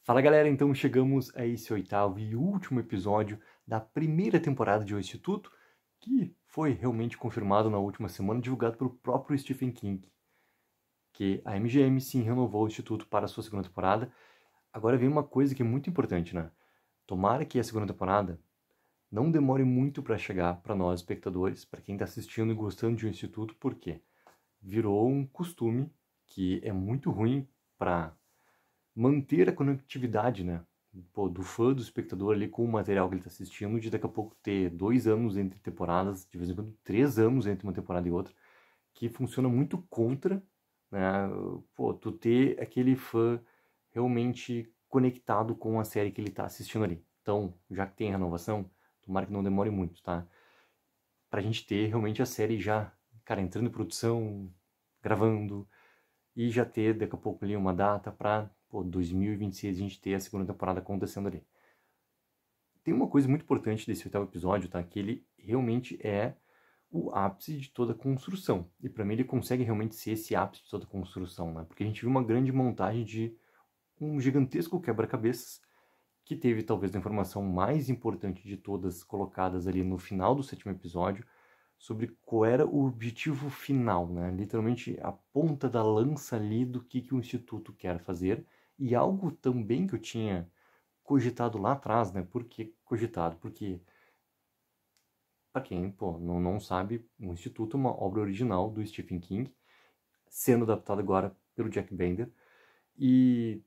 Fala galera, então chegamos a esse oitavo e último episódio da primeira temporada de O Instituto, que foi realmente confirmado na última semana, divulgado pelo próprio Stephen King, que a MGM sim renovou o Instituto para a sua segunda temporada. Agora vem uma coisa que é muito importante, né? Tomara que a segunda temporada não demore muito para chegar para nós espectadores, para quem está assistindo e gostando de O Instituto, porque virou um costume que é muito ruim para manter a conectividade, né? Pô, do fã, do espectador ali com o material que ele está assistindo, de daqui a pouco ter 2 anos entre temporadas, de vez em quando 3 anos entre uma temporada e outra, que funciona muito contra, né? Pô, tu ter aquele fã realmente conectado com a série que ele está assistindo ali. Então, já que tem renovação, tomara que não demore muito, tá? Pra gente ter realmente a série já, cara, entrando em produção, gravando, e já ter daqui a pouco ali uma data para 2026 a gente ter a segunda temporada acontecendo ali. Tem uma coisa muito importante desse oitavo episódio, tá? Que ele realmente é o ápice de toda a construção. E para mim ele consegue realmente ser esse ápice de toda a construção, né? Porque a gente viu uma grande montagem de um gigantesco quebra-cabeças que teve talvez a informação mais importante de todas colocadas ali no final do sétimo episódio, sobre qual era o objetivo final, né? Literalmente a ponta da lança ali do que o Instituto quer fazer, e algo também que eu tinha cogitado lá atrás, né? Por que cogitado? Porque, para quem não sabe, o Instituto é uma obra original do Stephen King, sendo adaptada agora pelo Jack Bender, e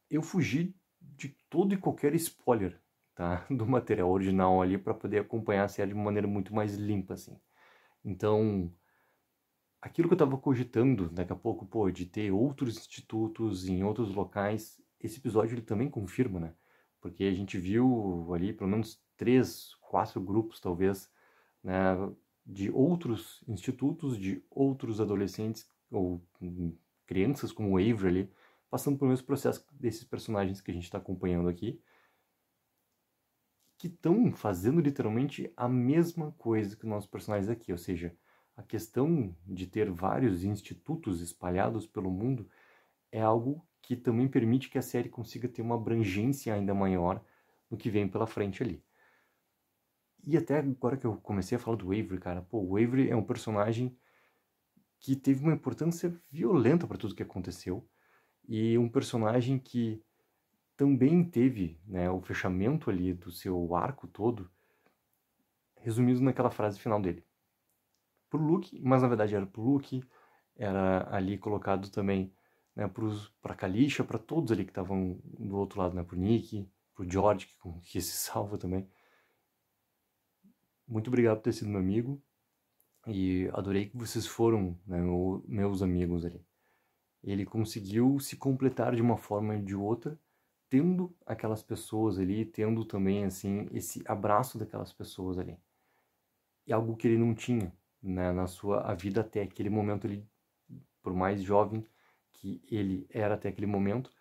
eu fugi de todo e qualquer spoiler, tá? Do material original ali para poder acompanhar a série de uma maneira muito mais limpa, assim. Então, aquilo que eu estava cogitando daqui a pouco, de ter outros institutos em outros locais, esse episódio ele também confirma, né? Porque a gente viu ali pelo menos 3, 4 grupos, talvez, né, de outros institutos, de outros adolescentes ou crianças como o Avery ali, passando pelo mesmo processo desses personagens que a gente está acompanhando aqui, que estão fazendo literalmente a mesma coisa que os nossos personagens aqui, ou seja, a questão de ter vários institutos espalhados pelo mundo é algo que também permite que a série consiga ter uma abrangência ainda maior no que vem pela frente ali. E até agora que eu comecei a falar do Avery, cara, o Avery é um personagem que teve uma importância violenta para tudo que aconteceu e um personagem que também teve, né, o fechamento ali do seu arco todo resumido naquela frase final dele. Pro Luke, mas na verdade era pro Luke, era ali colocado também, né, pra Kalisha, para todos ali que estavam do outro lado, né, pro Nick, pro George, que se salva também. Muito obrigado por ter sido meu amigo e adorei que vocês foram, né, meus amigos ali. Ele conseguiu se completar de uma forma ou de outra, tendo aquelas pessoas ali, tendo também, assim, esse abraço daquelas pessoas ali. E algo que ele não tinha, né, na sua a vida até aquele momento, ele, por mais jovem que ele era até aquele momento,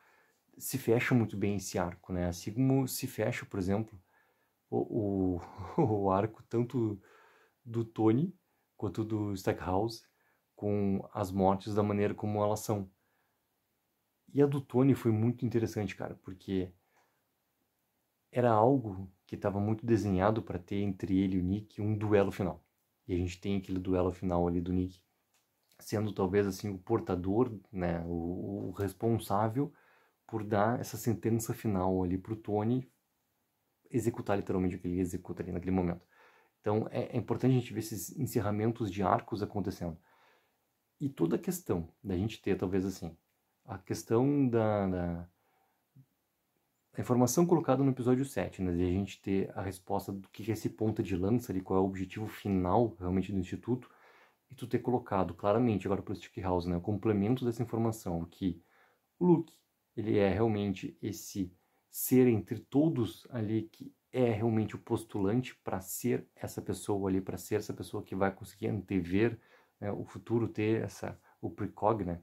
se fecha muito bem esse arco, né? Assim como se fecha, por exemplo, o, o arco tanto do Tony quanto do Stackhouse com as mortes da maneira como elas são. E a do Tony foi muito interessante, cara, porque era algo que estava muito desenhado para ter entre ele e o Nick um duelo final. E a gente tem aquele duelo final ali do Nick sendo talvez assim o portador, né, o responsável por dar essa sentença final ali pro Tony executar literalmente o que ele executa ali naquele momento. Então é importante a gente ver esses encerramentos de arcos acontecendo. E toda a questão da gente ter, talvez assim, a questão da a informação colocada no episódio 7, né, de a gente ter a resposta do que é esse ponta de lança ali, qual é o objetivo final realmente do Instituto, e tu ter colocado claramente agora para o Stickhouse, né, o complemento dessa informação, que o Luke, ele é realmente esse ser entre todos ali que é realmente o postulante para ser essa pessoa ali, para ser essa pessoa que vai conseguir antever, né, o futuro, ter o precog, né,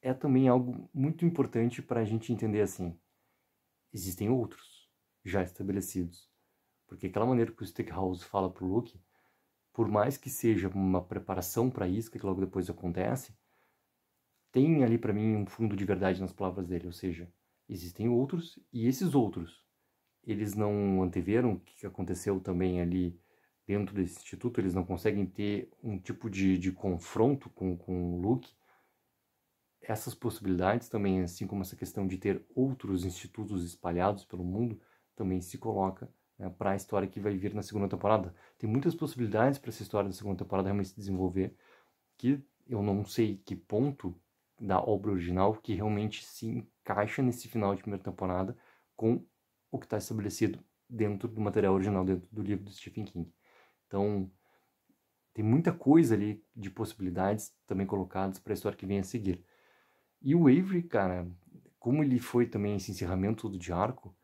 é também algo muito importante para a gente entender assim, existem outros já estabelecidos. Porque aquela maneira que o Stackhouse fala pro Luke, por mais que seja uma preparação para isso, que logo depois acontece, tem ali para mim um fundo de verdade nas palavras dele, ou seja, existem outros e esses outros, eles não anteveram o que aconteceu também ali dentro desse instituto, eles não conseguem ter um tipo de confronto com o Luke. Essas possibilidades também, assim como essa questão de ter outros institutos espalhados pelo mundo, também se coloca, né, para a história que vai vir na segunda temporada. Tem muitas possibilidades para essa história da segunda temporada realmente se desenvolver, que eu não sei que ponto da obra original que realmente se encaixa nesse final de primeira temporada com o que está estabelecido dentro do material original, dentro do livro do Stephen King. Então, tem muita coisa ali de possibilidades também colocadas para a história que vem a seguir. E o Avery, cara, como ele foi também esse encerramento todo de arco,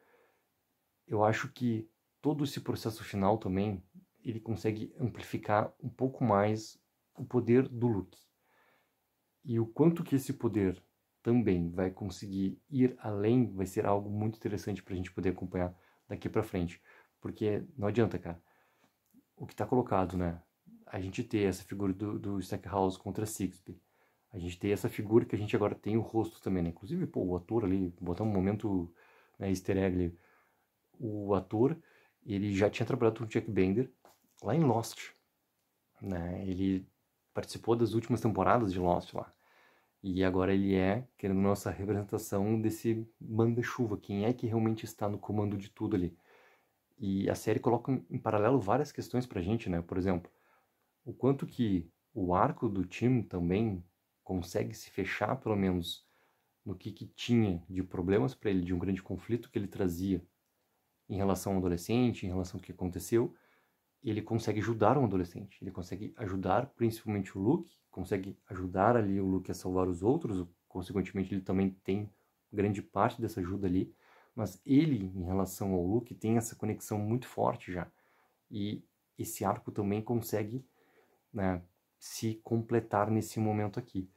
eu acho que todo esse processo final também, ele consegue amplificar um pouco mais o poder do Luke. E o quanto que esse poder também vai conseguir ir além, vai ser algo muito interessante para a gente poder acompanhar daqui para frente. Porque não adianta, cara. O que está colocado, né? A gente ter essa figura do Stackhouse contra Sigsbee. A gente tem essa figura que a gente agora tem o rosto também, né? Inclusive, pô, o ator ali, botar um momento, né, easter egg ali. O ator, ele já tinha trabalhado com o Jack Bender lá em Lost, né? Ele participou das últimas temporadas de Lost lá. E agora ele é, querendo nossa representação desse manda-chuva, quem é que realmente está no comando de tudo ali. E a série coloca em paralelo várias questões pra gente, né? Por exemplo, o quanto que o arco do Tim também consegue se fechar, pelo menos, no que tinha de problemas para ele, de um grande conflito que ele trazia em relação ao adolescente, em relação ao que aconteceu. Ele consegue ajudar um adolescente, ele consegue ajudar principalmente o Luke, consegue ajudar ali o Luke a salvar os outros, consequentemente ele também tem grande parte dessa ajuda ali, mas ele, em relação ao Luke, tem essa conexão muito forte já. E esse arco também consegue, né, se completar nesse momento aqui.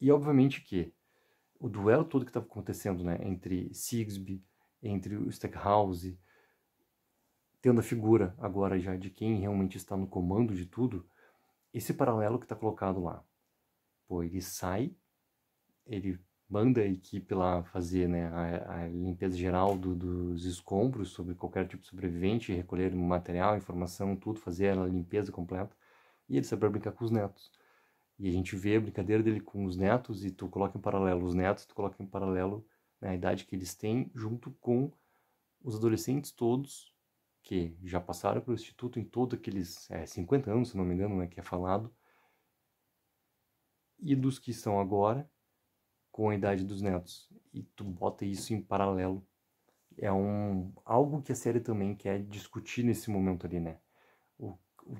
E obviamente que o duelo todo que estava acontecendo, né, entre Sigsbee, entre o Stackhouse, tendo a figura agora já de quem realmente está no comando de tudo, esse paralelo que está colocado lá. Pô, ele sai, ele manda a equipe lá fazer, né, a limpeza geral dos escombros sobre qualquer tipo de sobrevivente, recolher material, informação, tudo, fazer a limpeza completa, e ele sai para brincar com os netos. E a gente vê a brincadeira dele com os netos, e tu coloca em paralelo os netos, tu coloca em paralelo, né, a idade que eles têm, junto com os adolescentes todos que já passaram pelo instituto em todos aqueles 50 anos, se não me engano, né, que é falado, e dos que estão agora com a idade dos netos. E tu bota isso em paralelo. É algo que a série também quer discutir nesse momento ali, né? O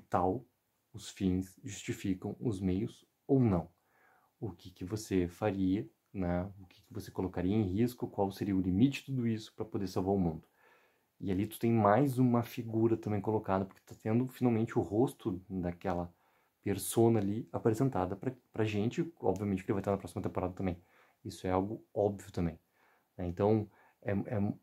tal, os fins justificam os meios ou não. O que você faria, né? O que você colocaria em risco, qual seria o limite de tudo isso para poder salvar o mundo. E ali tu tem mais uma figura também colocada, porque tá tendo finalmente o rosto daquela persona ali apresentada pra gente, obviamente que ele vai estar na próxima temporada também. Isso é algo óbvio também, né? Então é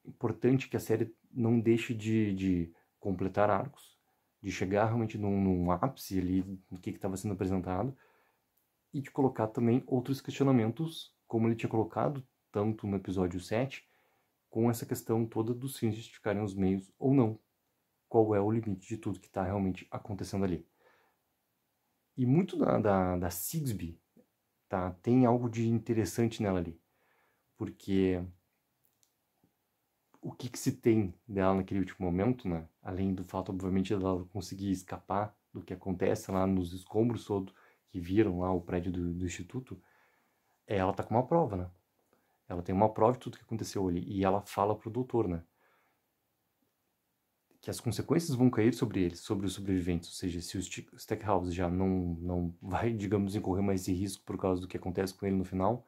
importante que a série não deixe de completar arcos, de chegar realmente num ápice ali do que estava sendo apresentado e de colocar também outros questionamentos, como ele tinha colocado tanto no episódio 7, com essa questão toda dos fins justificarem os meios ou não. Qual é o limite de tudo que está realmente acontecendo ali. E muito da Sigsbee, tá, tem algo de interessante nela ali. Porque o que se tem dela naquele último momento, né? Além do fato, obviamente, dela conseguir escapar do que acontece lá nos escombros todos que viram lá o prédio do instituto, ela tá com uma prova, né? Ela tem uma prova de tudo que aconteceu ali. E ela fala pro doutor, né? Que as consequências vão cair sobre eles, sobre os sobreviventes. Ou seja, se o Stackhouse já não vai, digamos, incorrer mais esse risco por causa do que acontece com ele no final,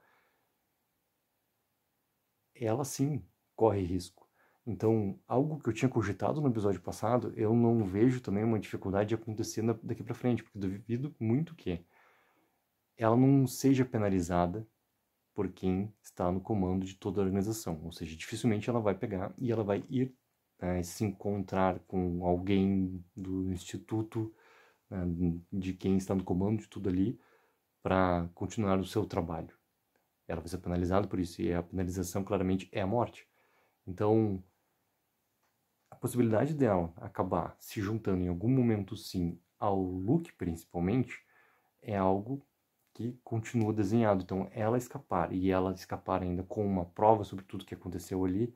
ela sim corre risco. Então, algo que eu tinha cogitado no episódio passado, eu não vejo também uma dificuldade de acontecer daqui para frente, porque duvido muito que ela não seja penalizada por quem está no comando de toda a organização. Ou seja, dificilmente ela vai pegar e ela vai ir se encontrar com alguém do instituto, né, de quem está no comando de tudo ali, para continuar o seu trabalho. ela vai ser penalizada por isso, e a penalização claramente é a morte. Então, a possibilidade dela acabar se juntando em algum momento, sim, ao Luke, principalmente, é algo que continua desenhado. Então, ela escapar, e ela escapar ainda com uma prova sobre tudo que aconteceu ali,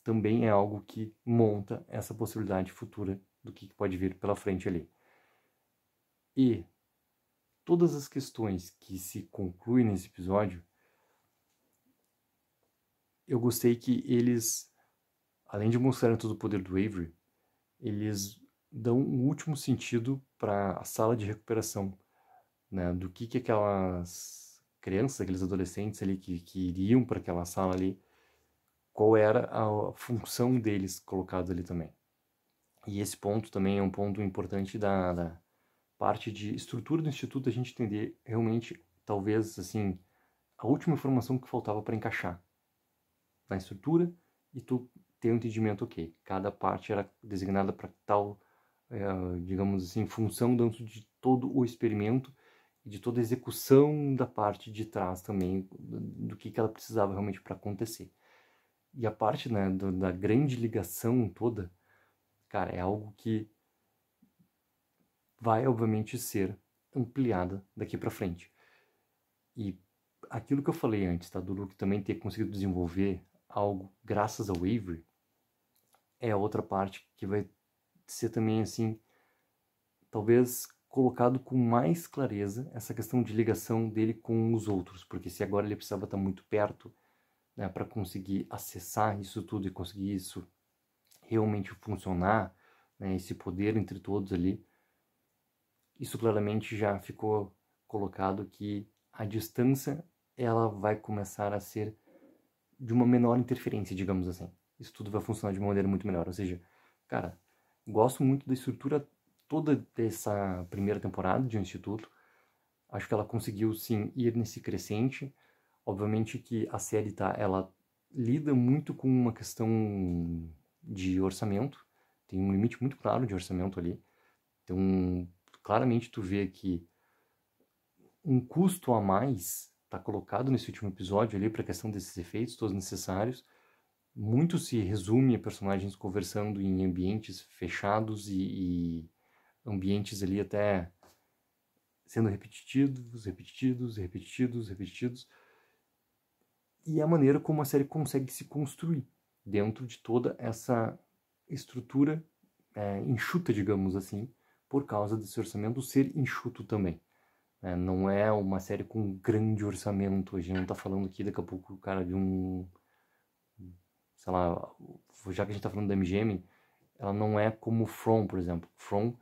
também é algo que monta essa possibilidade futura do que pode vir pela frente ali. E todas as questões que se concluem nesse episódio, eu gostei que eles, além de mostrarem todo o poder do Avery, eles dão um último sentido para a sala de recuperação, né? Do que aquelas crianças, aqueles adolescentes ali que iriam para aquela sala ali, qual era a função deles colocados ali também. E esse ponto também é um ponto importante da parte de estrutura do Instituto, a gente entender realmente, talvez, assim, a última informação que faltava para encaixar na estrutura e tu ter um entendimento, ok, cada parte era designada para tal, digamos assim, função dentro de todo o experimento e de toda a execução da parte de trás também, do que ela precisava realmente para acontecer. E a parte, né, da grande ligação toda, cara, é algo que vai, obviamente, ser ampliada daqui para frente. E aquilo que eu falei antes, tá, do Luke também ter conseguido desenvolver algo graças ao Avery, é a outra parte que vai ser também, assim, talvez colocado com mais clareza essa questão de ligação dele com os outros, porque se agora ele precisava estar muito perto, né, para conseguir acessar isso tudo e conseguir isso realmente funcionar, né, esse poder entre todos ali, isso claramente já ficou colocado que a distância ela vai começar a ser de uma menor interferência, digamos assim. Isso tudo vai funcionar de uma maneira muito melhor. Ou seja, cara, gosto muito da estrutura toda dessa primeira temporada de O Instituto. Acho que ela conseguiu, sim, ir nesse crescente. Obviamente que a série, ela lida muito com uma questão de orçamento. Tem um limite muito claro de orçamento ali. Então, claramente tu vê que um custo a mais está colocado nesse último episódio ali para a questão desses efeitos todos necessários. Muito se resume a personagens conversando em ambientes fechados e ambientes ali até sendo repetidos. E a maneira como a série consegue se construir dentro de toda essa estrutura enxuta, digamos assim, por causa desse orçamento ser enxuto também. Não é uma série com um grande orçamento. A gente não tá falando aqui daqui a pouco, cara, de um... sei lá, já que a gente tá falando da MGM, ela não é como From, por exemplo. From,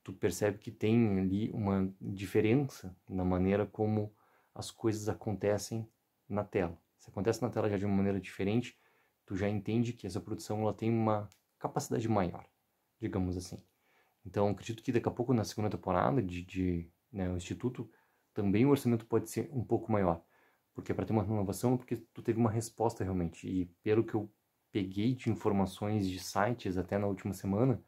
tu percebe que tem ali uma diferença na maneira como as coisas acontecem na tela. Se acontece na tela já de uma maneira diferente, tu já entende que essa produção ela tem uma capacidade maior, digamos assim. Então, acredito que daqui a pouco, na segunda temporada o Instituto, também o orçamento pode ser um pouco maior. Porque para ter uma renovação, porque tu teve uma resposta realmente. E pelo que eu peguei de informações de sites até na última semana,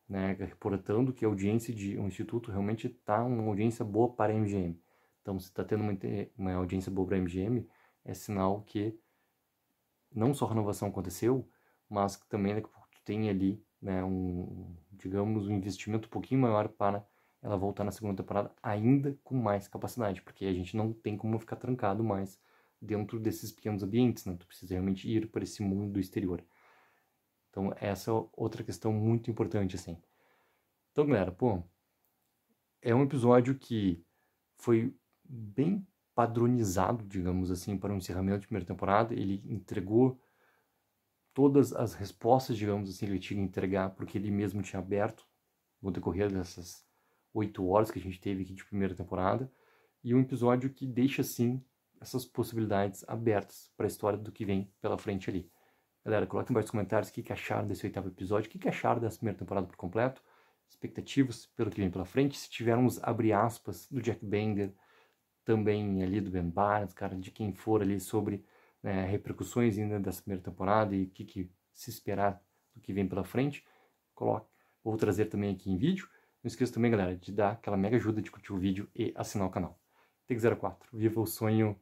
né, reportando que a audiência de um Instituto realmente está uma audiência boa para a MGM. Então, se está tendo uma audiência boa para a MGM, é sinal que não só a renovação aconteceu, mas que também daqui a pouco tu tem ali, né, digamos, um investimento um pouquinho maior para ela voltar na segunda temporada ainda com mais capacidade, porque a gente não tem como ficar trancado mais dentro desses pequenos ambientes, né? Tu precisa realmente ir para esse mundo exterior. Então essa é outra questão muito importante, assim. Então, galera, é um episódio que foi bem padronizado, digamos assim, para um encerramento de primeira temporada. Ele entregou todas as respostas, digamos assim, que ele tinha que entregar, porque ele mesmo tinha aberto no decorrer dessas 8 horas que a gente teve aqui de primeira temporada, e um episódio que deixa, sim, essas possibilidades abertas para a história do que vem pela frente ali. Galera, coloquem embaixo nos comentários o que acharam desse 8º episódio, o que acharam dessa primeira temporada por completo, expectativas pelo que vem pela frente, se tivermos, abre aspas, do Jack Bender, também ali do Ben Barnes, cara, de quem for ali sobre, né, repercussões ainda dessa primeira temporada e o que se esperar do que vem pela frente, vou trazer também aqui em vídeo. Não esqueça também, galera, de dar aquela mega ajuda de curtir o vídeo e assinar o canal. Take04, viva o sonho